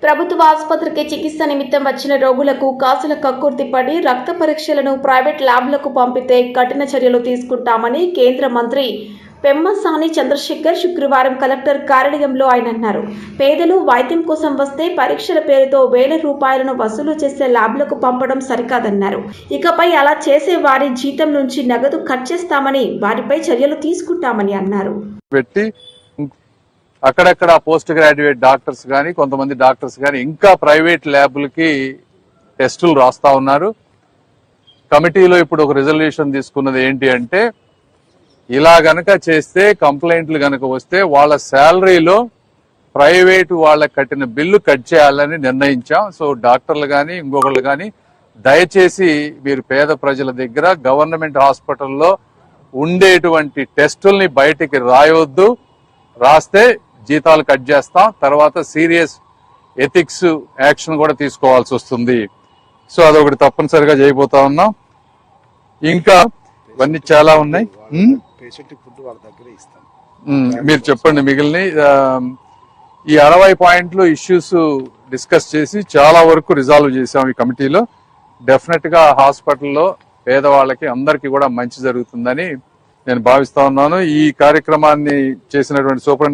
ప్రభుత్వ ఆసుపత్రికి చికిత్స నిమిత్తం వచ్చిన రోగులకు కాసుల కక్కుర్తి పడి రక్త పరీక్షలను ప్రైవేట్ ల్యాబ్లకు పంపితే కఠిన చర్యలు తీసుకుంటామని కేంద్ర మంత్రి పెమ్మసాని చంద్రశేఖర్ శుక్రవారం కలెక్టర్ కార్యాలయంలో ఆయన అన్నారు. పేదలు వైద్యం కోసం వస్తే పరీక్షల పేరుతో వేల రూపాయలను వసూలు చేసే ల్యాబ్లకు పంపడం సరికాదన్నారు. ఇకపై అలా చేసే వారి జీతం నుంచి నగదు కట్ చేస్తామని, వారిపై చర్యలు తీసుకుంటామని అన్నారు. అక్కడక్కడ పోస్ట్ గ్రాడ్యుయేట్ డాక్టర్స్ కానీ కొంతమంది డాక్టర్స్ కానీ ఇంకా ప్రైవేట్ ల్యాబ్లకి టెస్టులు రాస్తా ఉన్నారు. కమిటీలో ఇప్పుడు ఒక రిజల్యూషన్ తీసుకున్నది ఏంటి అంటే, ఇలా గనక చేస్తే కంప్లైంట్లు గనక వస్తే వాళ్ళ శాలరీలో ప్రైవేటు వాళ్ళకి కట్టిన బిల్లు కట్ చేయాలని నిర్ణయించాం. సో డాక్టర్లు కానీ ఇంకొకళ్ళు కానీ దయచేసి మీరు పేద ప్రజల దగ్గర గవర్నమెంట్ హాస్పిటల్లో ఉండేటువంటి టెస్టుల్ని బయటికి రాయవద్దు. రాస్తే జీతాలు కట్ చేస్తాం, తర్వాత సీరియస్ ఎథిక్స్ యాక్షన్ కూడా తీసుకోవాల్సి వస్తుంది. సో అదొకటి తప్పనిసరిగా చేయబోతా ఉన్నాం. ఇంకా ఇవన్నీ చాలా ఉన్నాయి. మీరు చెప్పండి మిగిలిన ఈ 60 పాయింట్లు ఇష్యూస్ డిస్కస్ చేసి చాలా వరకు రిజాల్వ్ చేసాం ఈ కమిటీలో. డెఫినెట్ గా హాస్పిటల్లో పేదవాళ్ళకి అందరికీ కూడా మంచి జరుగుతుందని నేను భావిస్తా ఉన్నాను. ఈ కార్యక్రమాన్ని చేసినటువంటి సూపరింటెండెంట్